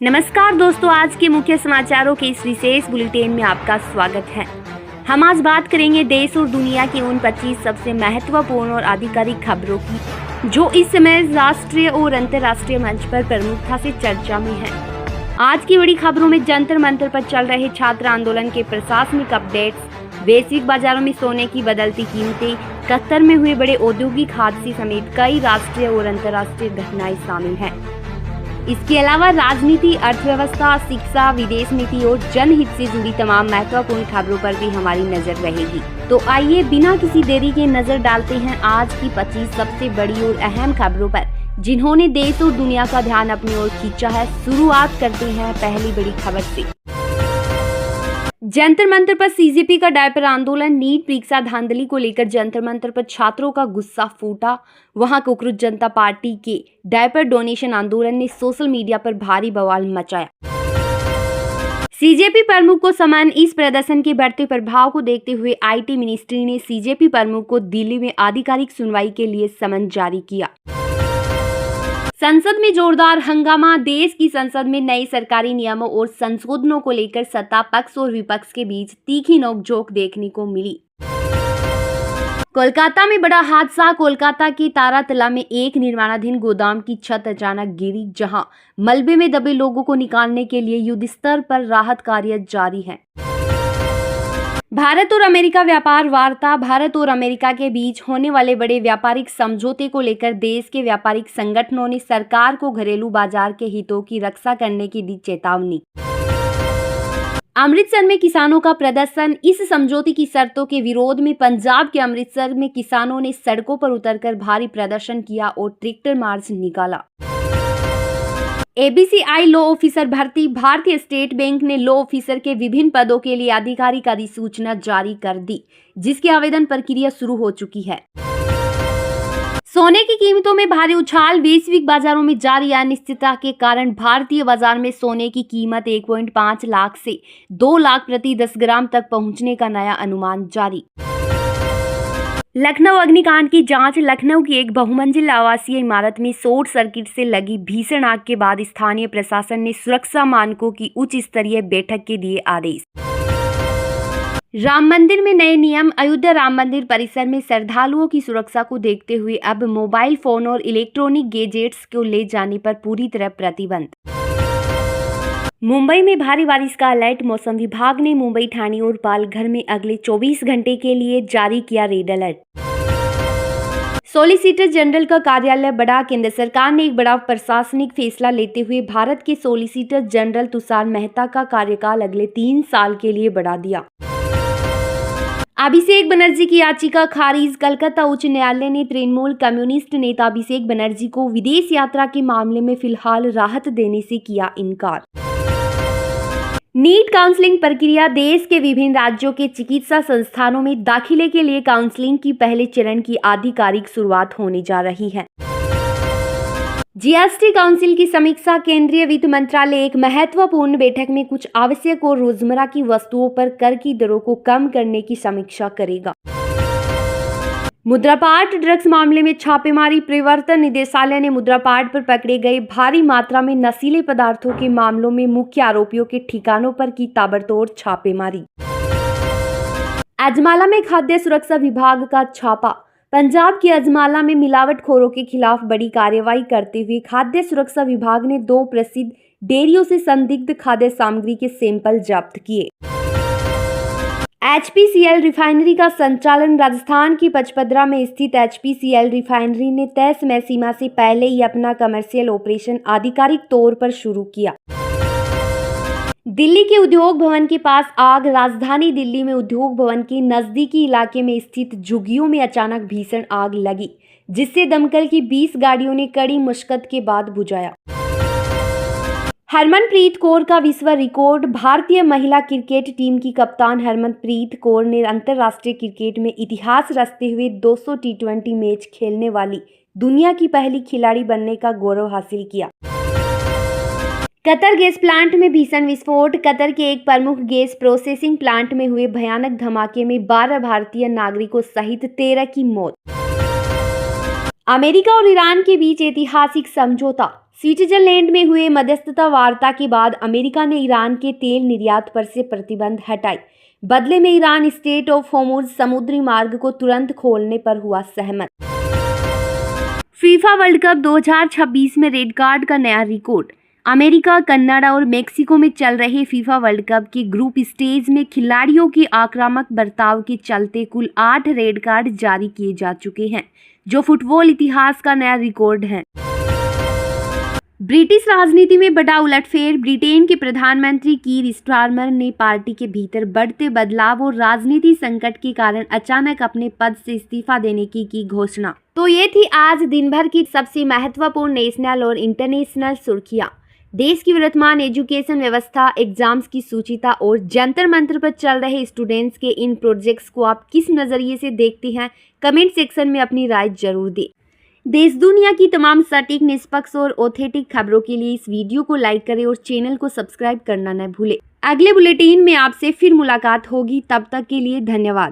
नमस्कार दोस्तों, आज के मुख्य समाचारों के इस विशेष बुलेटिन में आपका स्वागत है। हम आज बात करेंगे देश और दुनिया की उन 25 सबसे महत्वपूर्ण और आधिकारिक खबरों की जो इस समय राष्ट्रीय और अंतर्राष्ट्रीय मंच पर प्रमुखता से चर्चा में है। आज की बड़ी खबरों में जंतर मंतर पर चल रहे छात्र आंदोलन के प्रशासनिक अपडेट्स, वैश्विक बाजारों में सोने की बदलती कीमतें, कतर में हुए बड़े औद्योगिक हादसे समेत कई राष्ट्रीय और अंतर्राष्ट्रीय घटनाएं शामिल हैं। इसके अलावा राजनीति, अर्थव्यवस्था, शिक्षा, विदेश नीति और जनहित से जुड़ी तमाम महत्वपूर्ण खबरों पर भी हमारी नजर रहेगी। तो आइए बिना किसी देरी के नजर डालते हैं आज की 25 सबसे बड़ी और अहम खबरों पर जिन्होंने देश और दुनिया का ध्यान अपनी ओर खींचा है। शुरुआत करते हैं पहली बड़ी खबर से। जंतर मंतर पर सीजेपी का डायपर आंदोलन, नीट परीक्षा धांधली को लेकर जंतर मंतर पर छात्रों का गुस्सा फूटा। वहां कोकरोच जनता पार्टी के डायपर डोनेशन आंदोलन ने सोशल मीडिया पर भारी बवाल मचाया। सीजेपी प्रमुख को समन, इस प्रदर्शन के बढ़ते प्रभाव को देखते हुए आईटी मिनिस्ट्री ने सीजेपी प्रमुख को दिल्ली में आधिकारिक सुनवाई के लिए समन जारी किया। संसद में जोरदार हंगामा, देश की संसद में नए सरकारी नियमों और संशोधनों को लेकर सत्ता पक्ष और विपक्ष के बीच तीखी नोकझोंक देखने को मिली। कोलकाता में बड़ा हादसा, कोलकाता के तारातला में एक निर्माणाधीन गोदाम की छत अचानक गिरी, जहां मलबे में दबे लोगों को निकालने के लिए युद्ध स्तर पर राहत कार्य जारी है। भारत और अमेरिका व्यापार वार्ता, भारत और अमेरिका के बीच होने वाले बड़े व्यापारिक समझौते को लेकर देश के व्यापारिक संगठनों ने सरकार को घरेलू बाजार के हितों की रक्षा करने की दी चेतावनी। अमृतसर में किसानों का प्रदर्शन, इस समझौते की शर्तों के विरोध में पंजाब के अमृतसर में किसानों ने सड़कों पर उतरकर भारी प्रदर्शन किया और ट्रैक्टर मार्च निकाला। एबीसीआई लॉ ऑफिसर भर्ती, भारतीय स्टेट बैंक ने लॉ ऑफिसर के विभिन्न पदों के लिए आधिकारिक अधिसूचना जारी कर दी, जिसकी आवेदन प्रक्रिया शुरू हो चुकी है। सोने की कीमतों में भारी उछाल, वैश्विक बाजारों में जारी अनिश्चितता के कारण भारतीय बाजार में सोने की कीमत 1.5 लाख से 2 लाख प्रति 10 ग्राम तक पहुंचने का नया अनुमान जारी। लखनऊ अग्निकांड की जांच, लखनऊ की एक बहुमंजिल आवासीय इमारत में शॉर्ट सर्किट से लगी भीषण आग के बाद स्थानीय प्रशासन ने सुरक्षा मानकों की उच्च स्तरीय बैठक के दिए आदेश। राम मंदिर में नए नियम, अयोध्या राम मंदिर परिसर में श्रद्धालुओं की सुरक्षा को देखते हुए अब मोबाइल फोन और इलेक्ट्रॉनिक गैजेट्स को ले जाने पर पूरी तरह प्रतिबंध। मुंबई में भारी बारिश का अलर्ट, मौसम विभाग ने मुंबई, ठाणे और पालघर में अगले 24 घंटे के लिए जारी किया रेड अलर्ट। सॉलिसिटर जनरल का कार्यालय बढ़ा, केंद्र सरकार ने एक बड़ा प्रशासनिक फैसला लेते हुए भारत के सॉलिसिटर जनरल तुषार मेहता का कार्यकाल अगले 3 साल के लिए बढ़ा दिया। अभिषेक बनर्जी की याचिका खारिज, कलकत्ता उच्च न्यायालय ने तृणमूल कम्युनिस्ट नेता अभिषेक बनर्जी को विदेश यात्रा के मामले में फिलहाल राहत देने से किया इनकार। नीट काउंसलिंग प्रक्रिया, देश के विभिन्न राज्यों के चिकित्सा संस्थानों में दाखिले के लिए काउंसलिंग की पहले चरण की आधिकारिक शुरुआत होने जा रही है। जीएसटी काउंसिल की समीक्षा, केंद्रीय वित्त मंत्रालय एक महत्वपूर्ण बैठक में कुछ आवश्यक और रोजमर्रा की वस्तुओं पर कर की दरों को कम करने की समीक्षा करेगा। मुद्रापाट ड्रग्स मामले में छापेमारी, प्रवर्तन निदेशालय ने मुद्रापाट पर पकड़े गए भारी मात्रा में नशीले पदार्थों के मामलों में मुख्य आरोपियों के ठिकानों पर की ताबड़तोड़ छापेमारी। अजमाला में खाद्य सुरक्षा विभाग का छापा, पंजाब के अजमाला में मिलावटखोरों के खिलाफ बड़ी कार्रवाई करते हुए खाद्य सुरक्षा विभाग ने 2 प्रसिद्ध डेयरियों से संदिग्ध खाद्य सामग्री के सैंपल जब्त किए। एचपीसीएल रिफाइनरी का संचालन, राजस्थान की पचपदरा में स्थित एचपीसीएल रिफाइनरी ने तय समय सीमा से पहले ही अपना कमर्शियल ऑपरेशन आधिकारिक तौर पर शुरू किया। दिल्ली के उद्योग भवन के पास आग, राजधानी दिल्ली में उद्योग भवन के नजदीकी इलाके में स्थित झुग्गियों में अचानक भीषण आग लगी, जिससे दमकल की 20 गाड़ियों ने कड़ी मशक्कत के बाद बुझाया। हरमनप्रीत कौर का विश्व रिकॉर्ड, भारतीय महिला क्रिकेट टीम की कप्तान हरमनप्रीत कौर ने अंतर्राष्ट्रीय क्रिकेट में इतिहास रचते हुए 200 टी20 मैच खेलने वाली दुनिया की पहली खिलाड़ी बनने का गौरव हासिल किया। कतर गैस प्लांट में भीषण विस्फोट, कतर के एक प्रमुख गैस प्रोसेसिंग प्लांट में हुए भयानक धमाके में 12 भारतीय नागरिकों सहित 13 की मौत। अमेरिका और ईरान के बीच ऐतिहासिक समझौता, स्विट्जरलैंड में हुए मध्यस्थता वार्ता के बाद अमेरिका ने ईरान के तेल निर्यात पर से प्रतिबंध हटाई। बदले में ईरान स्ट्रेट ऑफ होर्मुज समुद्री मार्ग को तुरंत खोलने पर हुआ सहमत। फीफा वर्ल्ड कप 2026 में रेड कार्ड का नया रिकॉर्ड। अमेरिका, कनाडा और मेक्सिको में चल रहे फीफा वर्ल्ड कप के ग्रुप स्टेज में खिलाड़ियों के आक्रामक बर्ताव के चलते कुल 8 रेड कार्ड जारी किए जा चुके हैं, जो फुटबॉल इतिहास का नया रिकॉर्ड है। ब्रिटिश राजनीति में बड़ा उलटफेर। ब्रिटेन के प्रधानमंत्री कीर स्टारमर ने पार्टी के भीतर बढ़ते बदलाव और राजनीति संकट के कारण अचानक अपने पद से इस्तीफा देने की घोषणा। तो ये थी आज दिन भर की सबसे महत्वपूर्ण नेशनल और इंटरनेशनल सुर्खियां। देश की वर्तमान एजुकेशन व्यवस्था, एग्जाम्स की सूचिता और जंतर मंतर पर चल रहे स्टूडेंट्स के इन प्रोजेक्ट्स को आप किस नज़रिए से देखते हैं, कमेंट सेक्शन में अपनी राय जरूर दें। देश दुनिया की तमाम सटीक, निष्पक्ष और ऑथेंटिक खबरों के लिए इस वीडियो को लाइक करें और चैनल को सब्सक्राइब करना न भूलें। अगले बुलेटिन में आपसे फिर मुलाकात होगी, तब तक के लिए धन्यवाद।